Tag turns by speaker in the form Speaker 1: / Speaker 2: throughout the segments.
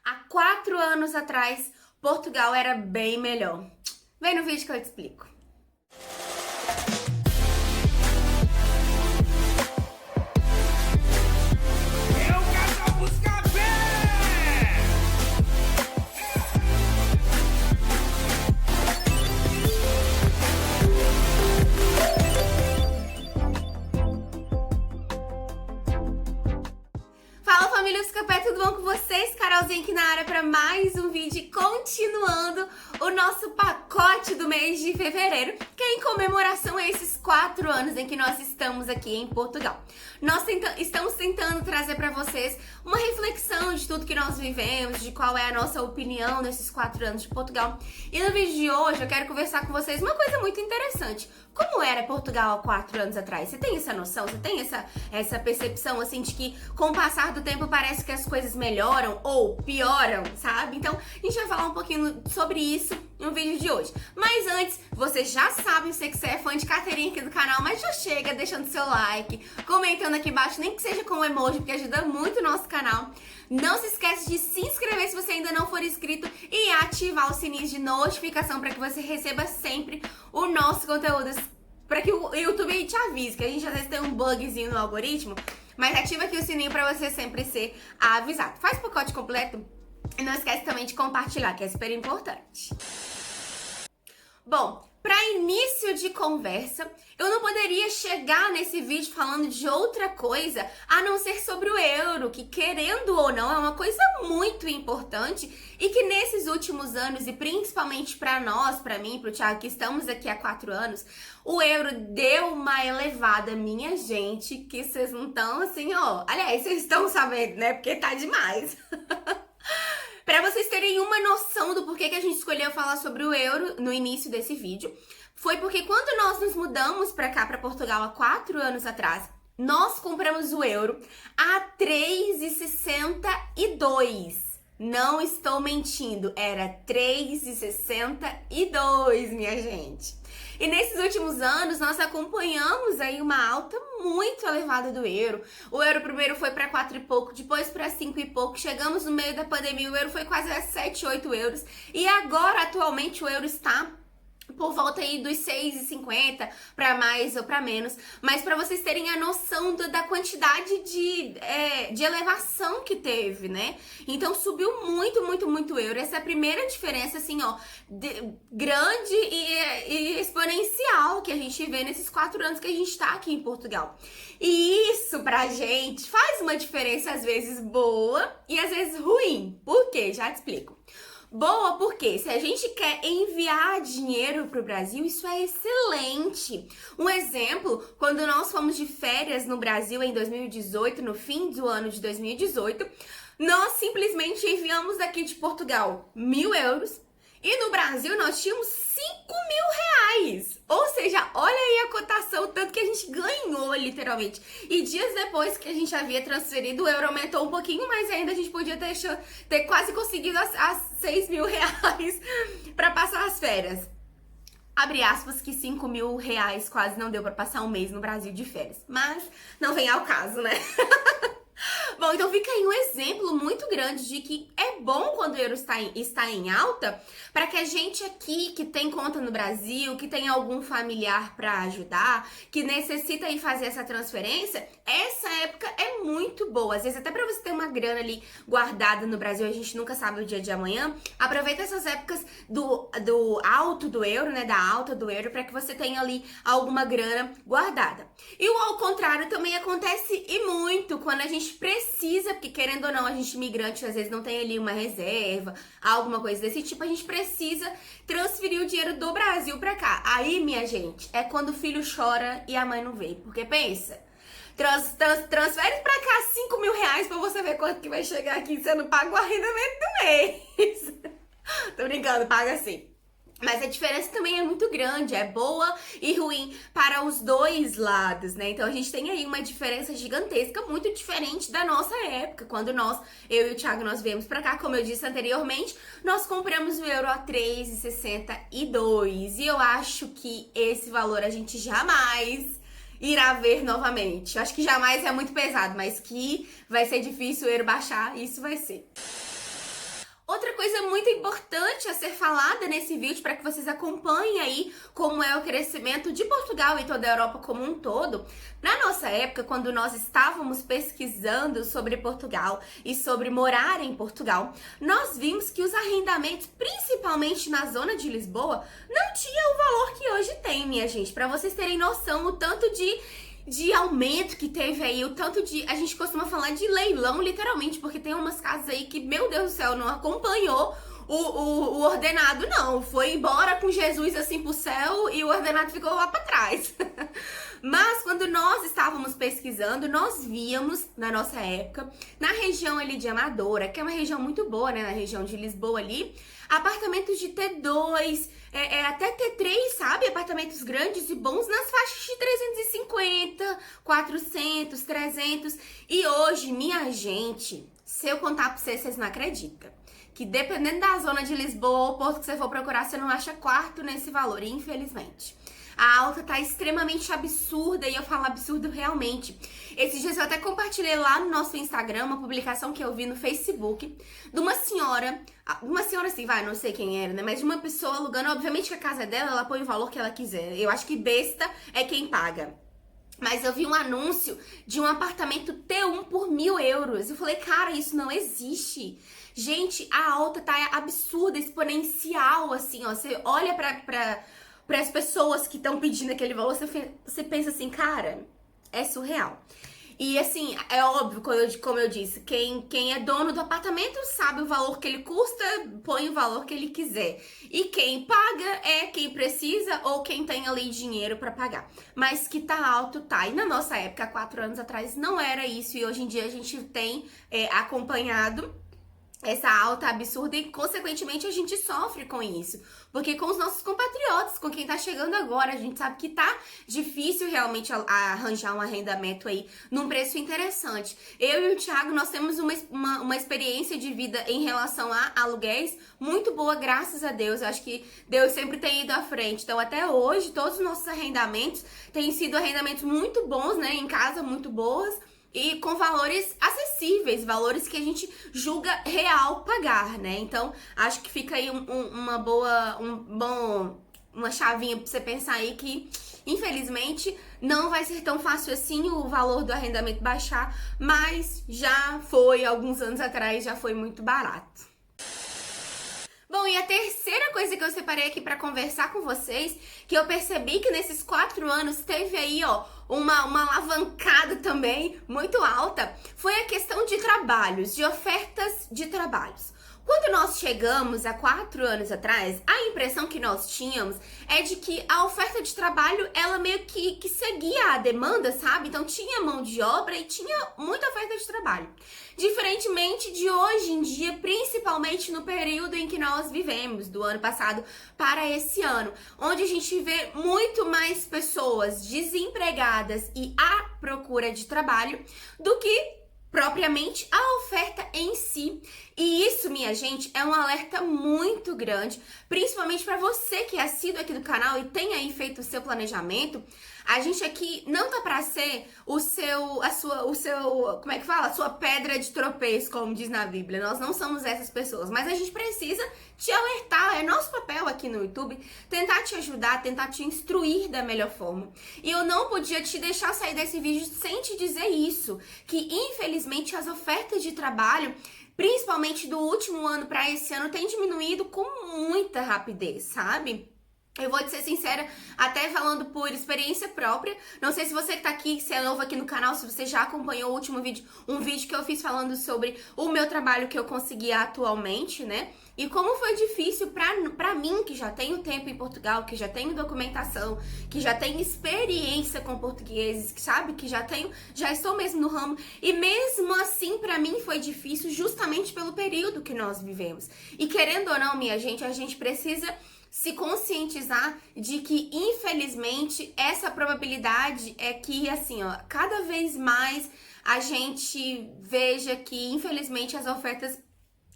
Speaker 1: Há 4 anos atrás, Portugal era bem melhor. Vem no vídeo que eu te explico.
Speaker 2: Eu quero buscar fé!
Speaker 1: Fala família Buscapé, tudo bom com vocês? Carolzinha aqui na área para mais um vídeo, continuando o nosso pacote do mês de fevereiro, que é em comemoração a esses 4 anos em que nós estamos aqui em Portugal. Nós estamos tentando trazer para vocês uma reflexão de tudo que nós vivemos, de qual é a nossa opinião nesses 4 anos de Portugal. E no vídeo de hoje eu quero conversar com vocês uma coisa muito interessante. Como era Portugal há 4 anos atrás? Você tem essa noção? Você tem essa percepção, assim, de que com o passar do tempo parece que as coisas melhoram ou pioram, sabe? Então, a gente vai falar um pouquinho sobre isso no vídeo de hoje. Mas antes, vocês já sabem, sei que você é fã de carteirinha aqui do canal, mas já chega deixando seu like, comentando aqui embaixo, nem que seja com um emoji, porque ajuda muito o nosso canal. Não se esquece de se inscrever se você ainda não for inscrito e ativar o sininho de notificação para que você receba sempre o nosso conteúdo, para que o YouTube te avise, que a gente às vezes tem um bugzinho no algoritmo, mas ativa aqui o sininho para você sempre ser avisado. Faz o pacote completo e não esquece também de compartilhar, que é super importante. Bom, para início de conversa, eu não poderia chegar nesse vídeo falando de outra coisa a não ser sobre o euro, que querendo ou não é uma coisa muito importante e que nesses últimos anos, e principalmente para nós, para mim, para o Thiago, que estamos aqui há 4 anos, o euro deu uma elevada, minha gente, que vocês não estão assim, ó. Aliás, vocês estão sabendo, né? Porque tá demais. Para vocês terem uma noção do porquê que a gente escolheu falar sobre o euro no início desse vídeo, foi porque quando nós nos mudamos para cá, para Portugal, há 4 anos atrás, nós compramos o euro a 3,62. Não estou mentindo, era 3,62, minha gente. E nesses últimos anos, nós acompanhamos aí uma alta muito elevada do euro. O euro primeiro foi para 4 e pouco, depois para 5 e pouco. Chegamos no meio da pandemia, o euro foi quase a 7, 8 euros. E agora, atualmente, o euro está por volta aí dos 6,50 para mais ou para menos, mas para vocês terem a noção da quantidade de elevação que teve, né? Então subiu muito, muito, muito o euro. Essa é a primeira diferença, assim, ó, grande e exponencial que a gente vê nesses 4 anos que a gente tá aqui em Portugal. E isso pra gente faz uma diferença às vezes boa e às vezes ruim. Por quê? Já te explico. Boa, porque se a gente quer enviar dinheiro para o Brasil, isso é excelente. Um exemplo, quando nós fomos de férias no Brasil em 2018, no fim do ano de 2018, nós simplesmente enviamos daqui de Portugal 1.000 euros e no Brasil nós tínhamos 5.000 reais. Ou seja, olha aí a cotação, tanto que a gente ganhou literalmente. E dias depois que a gente havia transferido, o euro aumentou um pouquinho mais ainda, a gente podia ter quase conseguido as 6.000 reais para passar as férias. Abre aspas, que 5.000 reais quase não deu para passar um mês no Brasil de férias. Mas não vem ao caso, né? Bom, então fica aí um exemplo muito grande de que é bom quando o euro está em alta, para que a gente aqui que tem conta no Brasil, que tem algum familiar para ajudar, que necessita ir fazer essa transferência, essa época é muito boa. Às vezes até para você ter uma grana ali guardada no Brasil, a gente nunca sabe o dia de amanhã, aproveita essas épocas do alto do euro, né, da alta do euro, para que você tenha ali alguma grana guardada. E o ao contrário também acontece e muito quando a gente precisa, porque querendo ou não, a gente imigrante às vezes não tem ali uma reserva, alguma coisa desse tipo, a gente precisa transferir o dinheiro do Brasil pra cá. Aí, minha gente, é quando o filho chora e a mãe não vê, porque pensa, transfere pra cá 5.000 reais pra você ver quanto que vai chegar aqui, você não paga o arrendamento do mês. Tô brincando, paga sim. Mas a diferença também é muito grande, é boa e ruim para os dois lados, né? Então a gente tem aí uma diferença gigantesca, muito diferente da nossa época, quando eu e o Thiago, nós viemos pra cá, como eu disse anteriormente, nós compramos o euro a 3,62 e eu acho que esse valor a gente jamais irá ver novamente. Eu acho que jamais é muito pesado, mas que vai ser difícil o euro baixar, isso vai ser. coisa muito importante a ser falada nesse vídeo para que vocês acompanhem aí como é o crescimento de Portugal e toda a Europa como um todo. Na nossa época, quando nós estávamos pesquisando sobre Portugal e sobre morar em Portugal, nós vimos que os arrendamentos, principalmente na zona de Lisboa, não tinham o valor que hoje tem, minha gente. Para vocês terem noção, o tanto de aumento que teve aí, o tanto de... A gente costuma falar de leilão, literalmente, porque tem umas casas aí que, meu Deus do céu, não acompanhou o ordenado, não. Foi embora com Jesus, assim, pro céu e o ordenado ficou lá pra trás. Mas, quando nós estávamos pesquisando, nós víamos, na nossa época, na região ali de Amadora, que é uma região muito boa, né, na região de Lisboa ali, apartamentos de T2, até T3, sabe? Apartamentos grandes e bons nas faixas de 350, 400, 300. E hoje, minha gente, se eu contar pra vocês, vocês não acreditam. Que dependendo da zona de Lisboa ou Porto que você for procurar, você não acha quarto nesse valor, infelizmente. A alta tá extremamente absurda, e eu falo absurdo realmente. Esses dias eu até compartilhei lá no nosso Instagram uma publicação que eu vi no Facebook de uma senhora assim, não sei quem era, né? Mas de uma pessoa alugando, obviamente que a casa é dela, ela põe o valor que ela quiser. Eu acho que besta é quem paga. Mas eu vi um anúncio de um apartamento T1 por 1.000 euros. Eu falei, cara, isso não existe. Gente, a alta tá absurda, exponencial, assim, ó. Você olha para as pessoas que estão pedindo aquele valor, você pensa assim, cara, é surreal. E assim, é óbvio, como eu disse, quem é dono do apartamento sabe o valor que ele custa, põe o valor que ele quiser. E quem paga é quem precisa ou quem tem ali dinheiro pra pagar. Mas que tá alto, tá. E na nossa época, há 4 anos atrás, não era isso. E hoje em dia a gente tem acompanhado essa alta absurda e, consequentemente, a gente sofre com isso. Porque com os nossos compatriotas, com quem tá chegando agora, a gente sabe que tá difícil realmente arranjar um arrendamento aí num preço interessante. Eu e o Thiago, nós temos uma experiência de vida em relação a aluguéis muito boa, graças a Deus. Eu acho que Deus sempre tem ido à frente. Então, até hoje, todos os nossos arrendamentos têm sido arrendamentos muito bons, né? Em casa, muito boas. E com valores acessíveis, valores que a gente julga real pagar, né? Então, acho que fica aí uma chavinha pra você pensar aí que, infelizmente, não vai ser tão fácil assim o valor do arrendamento baixar, mas já foi, alguns anos atrás, já foi muito barato. Bom, e a terceira coisa que eu separei aqui pra conversar com vocês, que eu percebi que nesses 4 anos teve aí, ó, uma alavancada também muito alta, foi a questão de trabalhos, de ofertas de trabalhos. Quando nós chegamos há 4 anos atrás, a impressão que nós tínhamos é de que a oferta de trabalho, ela meio que seguia a demanda, sabe? Então tinha mão de obra e tinha muita oferta de trabalho. Diferentemente de hoje em dia, principalmente no período em que nós vivemos, do ano passado para esse ano, onde a gente vê muito mais pessoas desempregadas e à procura de trabalho do que propriamente a oferta em si. E isso, minha gente, é um alerta muito grande, principalmente para você que é assíduo aqui do canal e tem aí feito o seu planejamento. A gente aqui não tá para ser como é que fala? A sua pedra de tropeço, como diz na Bíblia. Nós não somos essas pessoas, mas a gente precisa te alertar. É nosso papel aqui no YouTube tentar te ajudar, tentar te instruir da melhor forma. E eu não podia te deixar sair desse vídeo sem te dizer isso, que infelizmente as ofertas de trabalho, principalmente do último ano para esse ano, tem diminuído com muita rapidez, sabe? Eu vou te ser sincera, até falando por experiência própria. Não sei se você que tá aqui, se é novo aqui no canal, se você já acompanhou o último vídeo, um vídeo que eu fiz falando sobre o meu trabalho que eu consegui atualmente, né? E como foi difícil pra mim, que já tenho tempo em Portugal, que já tenho documentação, que já tenho experiência com portugueses, que sabe, que já estou mesmo no ramo. E mesmo assim, pra mim foi difícil justamente pelo período que nós vivemos. E querendo ou não, minha gente, a gente precisa se conscientizar de que, infelizmente, essa probabilidade é que, assim, ó, cada vez mais a gente veja que, infelizmente, as ofertas...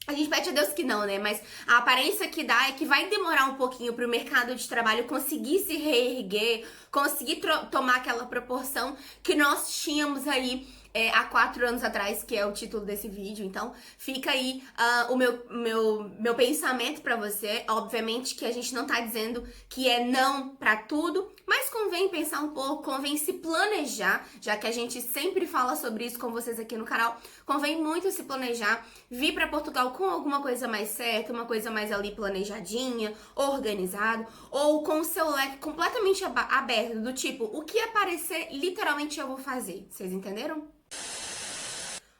Speaker 1: A gente pede a Deus que não, né? Mas a aparência que dá é que vai demorar um pouquinho para o mercado de trabalho conseguir se reerguer, conseguir tomar aquela proporção que nós tínhamos aí há 4 anos atrás, que é o título desse vídeo. Então, fica aí o meu pensamento pra você. Obviamente que a gente não tá dizendo que é não pra tudo, mas convém pensar um pouco, convém se planejar, já que a gente sempre fala sobre isso com vocês aqui no canal. Convém muito se planejar, vir pra Portugal com alguma coisa mais certa, uma coisa mais ali planejadinha, organizado, ou com o seu leque completamente aberto, do tipo, o que aparecer, literalmente eu vou fazer. Vocês entenderam?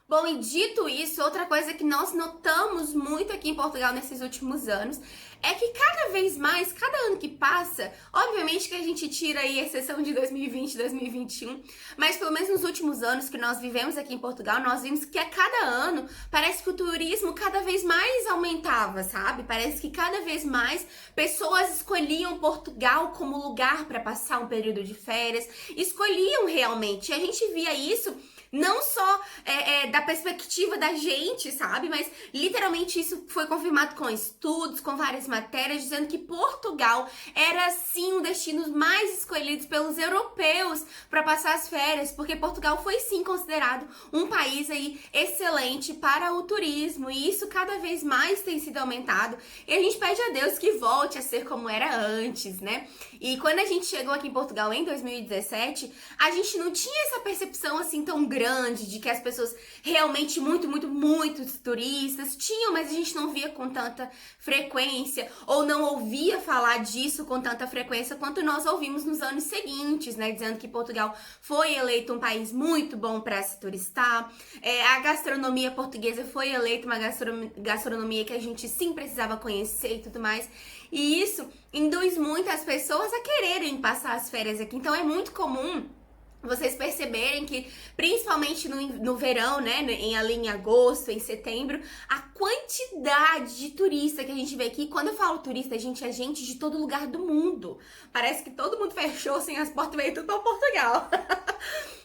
Speaker 1: Bom, e dito isso, outra coisa que nós notamos muito aqui em Portugal nesses últimos anos é que cada vez mais, cada ano que passa, obviamente que a gente tira aí a exceção de 2020 e 2021, mas pelo menos nos últimos anos que nós vivemos aqui em Portugal, nós vimos que a cada ano parece que o turismo cada vez mais aumentava, sabe? Parece que cada vez mais pessoas escolhiam Portugal como lugar para passar um período de férias, escolhiam realmente. E a gente via isso não só da perspectiva da gente, sabe? Mas literalmente isso foi confirmado com estudos, com várias matérias, dizendo que Portugal era sim um destino mais escolhido pelos europeus para passar as férias, porque Portugal foi sim considerado um país aí excelente para o turismo, e isso cada vez mais tem sido aumentado, e a gente pede a Deus que volte a ser como era antes, né? E quando a gente chegou aqui em Portugal em 2017, a gente não tinha essa percepção assim tão grande de que as pessoas realmente muitos turistas tinham, mas a gente não via com tanta frequência, ou não ouvia falar disso com tanta frequência quanto nós ouvimos nos anos seguintes, né, dizendo que Portugal foi eleito um país muito bom para se turistar, a gastronomia portuguesa foi eleita uma gastronomia que a gente sim precisava conhecer e tudo mais, e isso induz muitas pessoas a quererem passar as férias aqui. Então é muito comum vocês perceberem que, principalmente no verão, né, ali em agosto, em setembro, a quantidade de turista que a gente vê aqui. Quando eu falo turista, gente, é gente de todo lugar do mundo. Parece que todo mundo fechou, assim, as portas, veio tudo pra Portugal.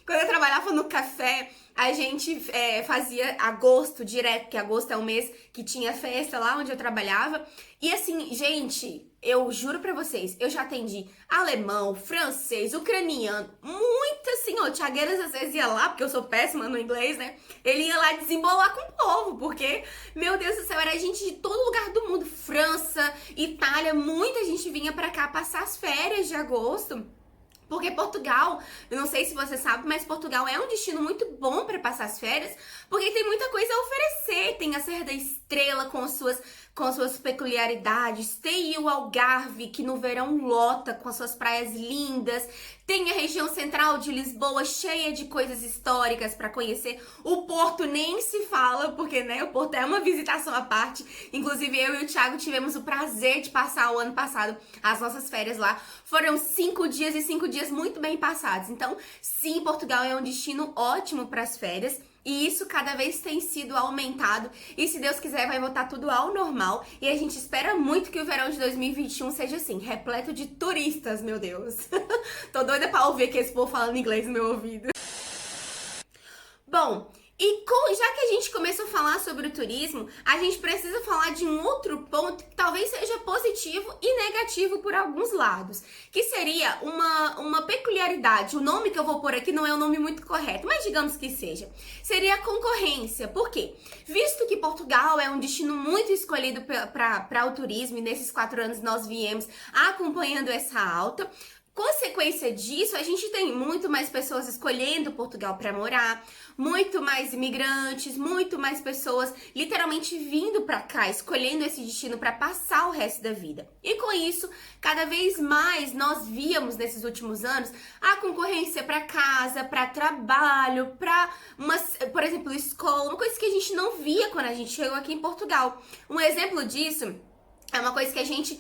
Speaker 1: Quando eu trabalhava no café, a gente fazia agosto direto, que agosto é um mês que tinha festa lá onde eu trabalhava. E assim, gente, eu juro pra vocês, eu já atendi alemão, francês, ucraniano, muito assim, ó, Thiagueiras às vezes ia lá, porque eu sou péssima no inglês, né? Ele ia lá desembolar com o povo, porque, meu Deus do céu, era gente de todo lugar do mundo, França, Itália, muita gente vinha pra cá passar as férias de agosto. Porque Portugal, eu não sei se você sabe, mas Portugal é um destino muito bom para passar as férias, porque tem muita coisa a oferecer. Tem a Serra da Estrela com suas peculiaridades, tem o Algarve, que no verão lota com as suas praias lindas, tem a região central de Lisboa cheia de coisas históricas para conhecer. O Porto nem se fala, porque, né, o Porto é uma visitação à parte. Inclusive, eu e o Thiago tivemos o prazer de passar o ano passado as nossas férias lá. Foram 5 dias e 5 dias muito bem passados. Então, sim, Portugal é um destino ótimo para as férias. E isso cada vez tem sido aumentado. E se Deus quiser, vai voltar tudo ao normal. E a gente espera muito que o verão de 2021 seja assim, repleto de turistas, meu Deus. Tô doida pra ouvir que esse povo falando inglês no meu ouvido. Bom, já que a gente começou a falar sobre o turismo, a gente precisa falar de um outro ponto que talvez seja positivo e negativo por alguns lados, que seria uma peculiaridade. O nome que eu vou pôr aqui não é um nome muito correto, mas digamos que seja. Seria a concorrência. Por quê? Visto que Portugal é um destino muito escolhido para o turismo, e nesses 4 anos nós viemos acompanhando essa alta, consequência disso, a gente tem muito mais pessoas escolhendo Portugal para morar, muito mais imigrantes, muito mais pessoas literalmente vindo para cá, escolhendo esse destino para passar o resto da vida. E com isso, cada vez mais nós víamos nesses últimos anos a concorrência para casa, para trabalho, para por exemplo, escola, uma coisa que a gente não via quando a gente chegou aqui em Portugal. Um exemplo disso é uma coisa que a gente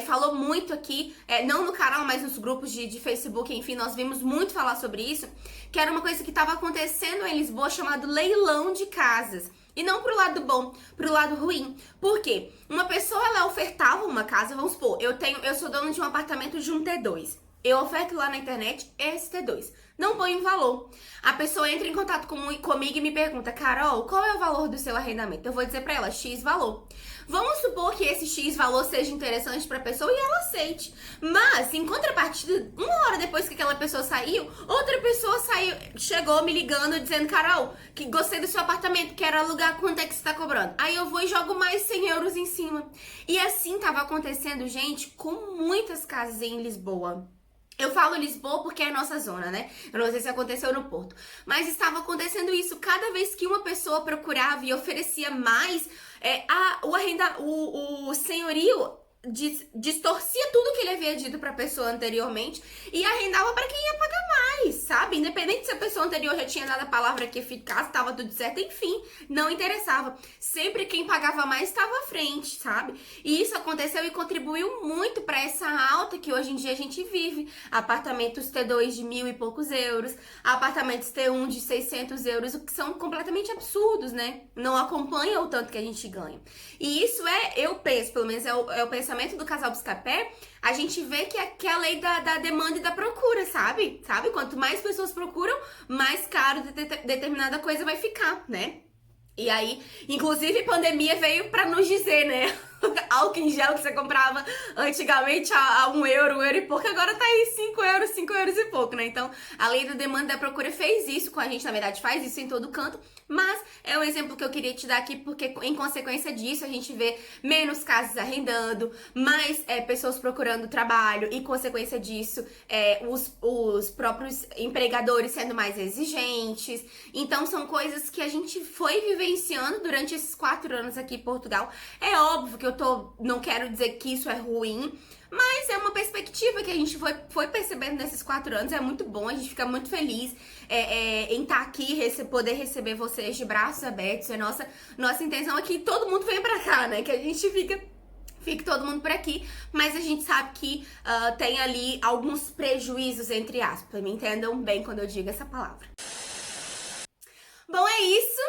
Speaker 1: falou muito aqui, não no canal, mas nos grupos de Facebook, enfim, nós vimos muito falar sobre isso, que era uma coisa que estava acontecendo em Lisboa, chamado leilão de casas. E não pro lado bom, pro lado ruim. Por quê? Uma pessoa, ela ofertava uma casa, vamos supor, eu sou dona de um apartamento de um T2. Eu oferto lá na internet esse T2. não põe um valor. A pessoa entra em contato comigo e me pergunta, Carol, qual é o valor do seu arrendamento? Eu vou dizer pra ela, X valor. Vamos supor que esse X valor seja interessante pra pessoa e ela aceite. Mas, em contrapartida, uma hora depois que aquela pessoa saiu, outra pessoa chegou me ligando dizendo, Carol, que gostei do seu apartamento, quero alugar, quanto é que você tá cobrando? Aí eu vou e jogo mais 100 euros em cima. E assim tava acontecendo, gente, com muitas casas em Lisboa. Eu falo Lisboa porque é a nossa zona, né? Eu não sei se aconteceu no Porto. Mas estava acontecendo isso. Cada vez que uma pessoa procurava e oferecia mais, o senhorio distorcia tudo que ele havia dito pra pessoa anteriormente e arrendava pra quem ia pagar mais, sabe? Independente se a pessoa anterior já tinha dado a palavra que eficaz, tava tudo certo, enfim, não interessava. Sempre quem pagava mais estava à frente, sabe? E isso aconteceu e contribuiu muito pra essa alta que hoje em dia a gente vive. Apartamentos T2 de 1.000 e poucos euros, apartamentos T1 de 600 euros, o que são completamente absurdos, né? Não acompanha o tanto que a gente ganha. E isso eu penso, pelo menos é o pensamento do Casal Buscapé, a gente vê que é a lei da demanda e da procura, sabe? Quanto mais pessoas procuram, mais caro determinada coisa vai ficar, né? E aí, inclusive, pandemia veio pra nos dizer, né? Álcool em gel que você comprava antigamente a 1 euro, 1 euro e pouco, agora tá aí 5 euros e pouco, né? Então, a lei da demanda e da procura fez isso com a gente, na verdade faz isso em todo canto, mas é um exemplo que eu queria te dar aqui, porque em consequência disso a gente vê menos casas arrendando, mais pessoas procurando trabalho e consequência disso os próprios empregadores sendo mais exigentes. Então, são coisas que a gente foi vivenciando durante esses 4 anos aqui em Portugal. É óbvio que não quero dizer que isso é ruim, mas é uma perspectiva que a gente foi percebendo nesses 4 anos. É muito bom, a gente fica muito feliz em estar aqui, poder receber vocês de braços abertos. Nossa intenção é que todo mundo venha pra cá, né? Que a gente fique todo mundo por aqui, mas a gente sabe que tem ali alguns prejuízos, entre aspas. Me entendam bem quando eu digo essa palavra. Bom, é isso.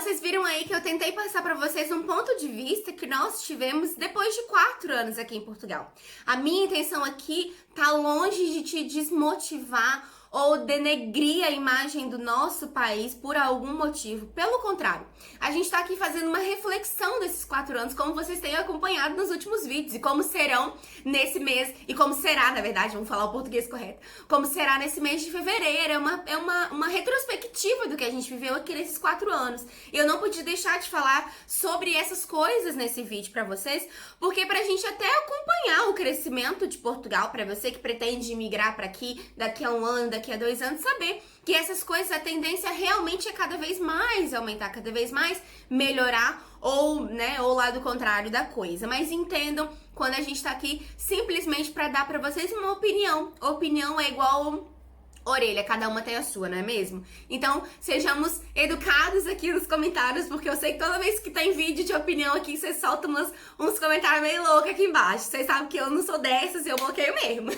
Speaker 1: Vocês viram aí que eu tentei passar pra vocês um ponto de vista que nós tivemos depois de 4 anos aqui em Portugal. A minha intenção aqui tá longe de te desmotivar ou denegrir a imagem do nosso país por algum motivo. Pelo contrário, a gente tá aqui fazendo uma reflexão desses 4 anos, como vocês têm acompanhado nos últimos vídeos, e como serão nesse mês, e como será, na verdade, vamos falar o português correto, como será nesse mês de fevereiro. É uma retrospectiva do que a gente viveu aqui nesses 4 anos. Eu não podia deixar de falar sobre essas coisas nesse vídeo pra vocês, porque pra gente até acompanhar o crescimento de Portugal, pra você que pretende migrar pra aqui daqui a 1 ano, daqui a 2 anos, saber que essas coisas, a tendência realmente é cada vez mais aumentar, cada vez mais melhorar, ou o lado contrário da coisa. Mas entendam, quando a gente tá aqui simplesmente pra dar pra vocês uma opinião. Opinião é igual orelha, cada uma tem a sua, não é mesmo? Então, sejamos educados aqui nos comentários, porque eu sei que toda vez que tem vídeo de opinião aqui, vocês soltam uns comentários meio loucos aqui embaixo. Vocês sabem que eu não sou dessas e eu bloqueio mesmo.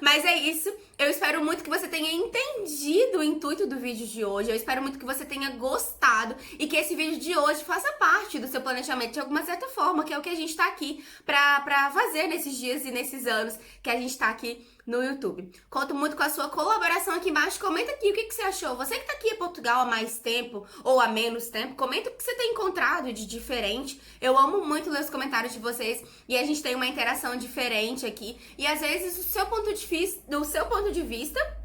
Speaker 1: Mas é isso. Eu espero muito que você tenha entendido o intuito do vídeo de hoje. Eu espero muito que você tenha gostado e que esse vídeo de hoje faça parte do seu planejamento de alguma certa forma, que é o que a gente tá aqui pra fazer nesses dias e nesses anos que a gente tá aqui no YouTube. Conto muito com a sua colaboração aqui embaixo. Comenta aqui o que você achou. Você que tá aqui em Portugal há mais tempo ou há menos tempo, comenta o que você tem encontrado de diferente. Eu amo muito ler os comentários de vocês e a gente tem uma interação diferente aqui. E às vezes do seu ponto de vista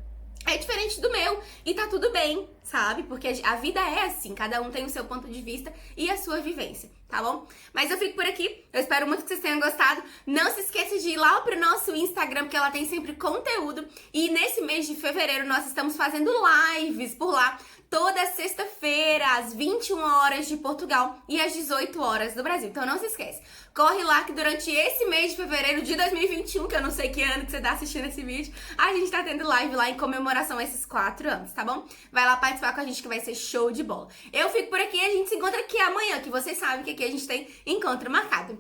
Speaker 1: é diferente do meu e tá tudo bem, sabe? Porque a vida é assim, cada um tem o seu ponto de vista e a sua vivência, tá bom? Mas eu fico por aqui, eu espero muito que vocês tenham gostado. Não se esqueça de ir lá pro nosso Instagram, porque ela tem sempre conteúdo. E nesse mês de fevereiro nós estamos fazendo lives por lá, toda sexta-feira, às 21 horas de Portugal e às 18 horas do Brasil. Então não se esquece, corre lá que durante esse mês de fevereiro de 2021, que eu não sei que ano que você tá assistindo esse vídeo, a gente tá tendo live lá em comemoração a esses 4 anos, tá bom? Vai lá participar com a gente que vai ser show de bola. Eu fico por aqui e a gente se encontra aqui amanhã, que vocês sabem que aqui a gente tem encontro marcado.